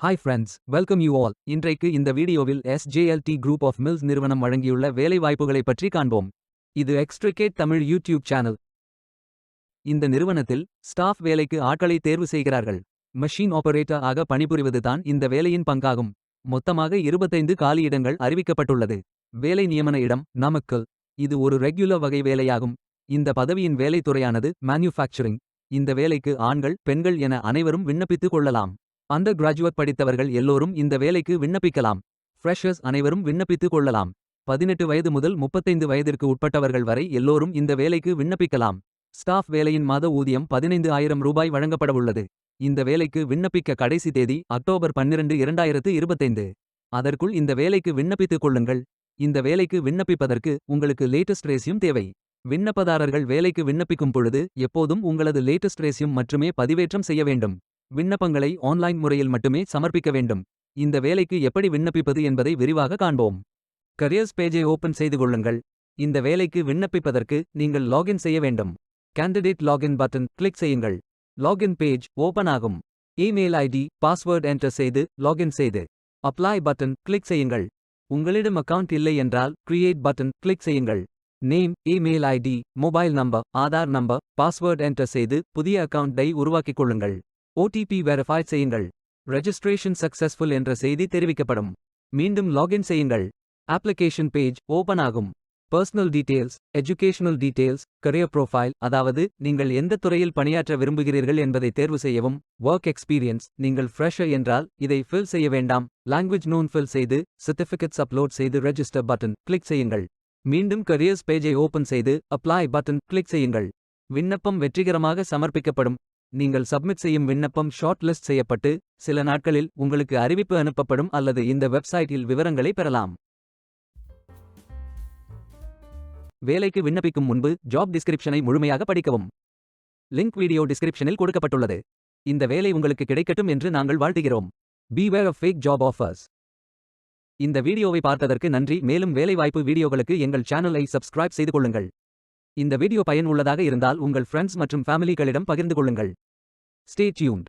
Hi friends, welcome you all. இன்றைக்கு இந்த வீடியோவில் SJLT குரூப் ஆஃப் மில்ஸ் நிறுவனம் வழங்கியுள்ள வேலைவாய்ப்புகளை பற்றி காண்போம். இது எக்ஸ்ட்ரிகேட் தமிழ் யூடியூப் சேனல். இந்த நிறுவனத்தில் ஸ்டாஃப் வேலைக்கு ஆட்களை தேர்வு செய்கிறார்கள். மெஷின் ஆபரேட்டர் ஆக பணிபுரிவது தான் இந்த வேலையின் பங்காகும். மொத்தமாக 25 காலியிடங்கள் அறிவிக்கப்பட்டுள்ளது. வேலை நியமன இடம் நாமக்கல். இது ஒரு ரெகுலர் வகை வேலையாகும். இந்த பதவியின் வேலைத்துறையானது மேனுஃபேக்சரிங். இந்த வேலைக்கு ஆண்கள் பெண்கள் என அனைவரும் விண்ணப்பித்துக் கொள்ளலாம். அண்டர் கிராஜுவேட் படித்தவர்கள் எல்லோரும் இந்த வேலைக்கு விண்ணப்பிக்கலாம். ஃப்ரெஷர்ஸ் அனைவரும் விண்ணப்பித்துக் கொள்ளலாம். 18 வயது முதல் 35 வயதிற்கு உட்பட்டவர்கள் வரை எல்லோரும் இந்த வேலைக்கு விண்ணப்பிக்கலாம். ஸ்டாஃப் வேலையின் மாத ஊதியம் 15,000 ரூபாய் வழங்கப்படவுள்ளது. இந்த வேலைக்கு விண்ணப்பிக்க கடைசி தேதி அக்டோபர் 12, 2025. அதற்குள் இந்த வேலைக்கு விண்ணப்பித்துக் கொள்ளுங்கள். இந்த வேலைக்கு விண்ணப்பிப்பதற்கு உங்களுக்கு லேட்டஸ்ட் ரெஸ்யூம் தேவை. விண்ணப்பதாரர்கள் வேலைக்கு விண்ணப்பிக்கும் பொழுது எப்போதும் உங்களது லேட்டஸ்ட் ரெஸ்யூம் மட்டுமே பதிவேற்றம் செய்ய வேண்டும். விண்ணப்பங்களை ஆன்லைன் முறையில் மட்டுமே சமர்ப்பிக்க வேண்டும். இந்த வேலைக்கு எப்படி விண்ணப்பிப்பது என்பதை விரிவாக காண்போம். கரியர்ஸ் பேஜை ஓபன் செய்து கொள்ளுங்கள். இந்த வேலைக்கு விண்ணப்பிப்பதற்கு நீங்கள் லாகின் செய்ய வேண்டும். கேண்டிடேட் லாகின் பட்டன் கிளிக் செய்யுங்கள். லாகின் பேஜ் ஓபன் ஆகும். இமெயில் ஐடி பாஸ்வேர்ட் என்டர் செய்து லாகின் செய்து அப்ளை பட்டன் கிளிக் செய்யுங்கள். உங்களிடம் அக்கவுண்ட் இல்லை என்றால் கிரியேட் பட்டன் கிளிக் செய்யுங்கள். Name, email ID, mobile number, Aadhaar number, password enter செய்து புதிய அக்கவுண்டை உருவாக்கிக் கொள்ளுங்கள். OTP வெரிஃபை செய்யுங்கள். ரெஜிஸ்ட்ரேஷன் சக்சஸ்ஃபுல் என்ற செய்தி தெரிவிக்கப்படும். மீண்டும் லாகின் செய்யுங்கள். அப்ளிகேஷன் பேஜ் ஓபன் ஆகும். Personal details, educational details, career profile, அதாவது நீங்கள் எந்த துறையில் பணியாற்ற விரும்புகிறீர்கள் என்பதை தேர்வு செய்யவும். ஒர்க் எக்ஸ்பீரியன்ஸ், நீங்கள் ஃப்ரெஷர் என்றால் இதை ஃபில் செய்ய வேண்டாம். லாங்குவேஜ் நோன் ஃபில் செய்து சர்டிஃபிகேட்ஸ் அப்லோட் செய்து ரெஜிஸ்டர் பட்டன் கிளிக் செய்யுங்கள். மீண்டும் கரியர்ஸ் பேஜை ஓபன் செய்து அப்ளை பட்டன் கிளிக் செய்யுங்கள். விண்ணப்பம் வெற்றிகரமாக சமர்ப்பிக்கப்படும். நீங்கள் சப்மிட் செய்யும் விண்ணப்பம் ஷார்ட் லிஸ்ட் செய்யப்பட்டு சில நாட்களில் உங்களுக்கு அறிவிப்பு அனுப்பப்படும் அல்லது இந்த வெப்சைட்டில் விவரங்களை பெறலாம். வேலைக்கு விண்ணப்பிக்கும் முன்பு ஜாப் டிஸ்கிரிப்ஷனை முழுமையாக படிக்கவும். லிங்க் வீடியோ டிஸ்கிரிப்ஷனில் கொடுக்கப்பட்டுள்ளது. இந்த வேலை உங்களுக்கு கிடைக்கட்டும் என்று நாங்கள் வாழ்த்துகிறோம். Beware of fake job offers. இந்த வீடியோவை பார்த்ததற்கு நன்றி. மேலும் வேலைவாய்ப்பு வீடியோகளுக்கு எங்கள் சேனலை சப்ஸ்கிரைப் செய்து கொள்ளுங்கள். இந்த வீடியோ பயன் உள்ளதாக இருந்தால் உங்கள் ஃப்ரெண்ட்ஸ் மற்றும் ஃபேமிலிகளிடம் பகிர்ந்து கொள்ளுங்கள். Stay tuned.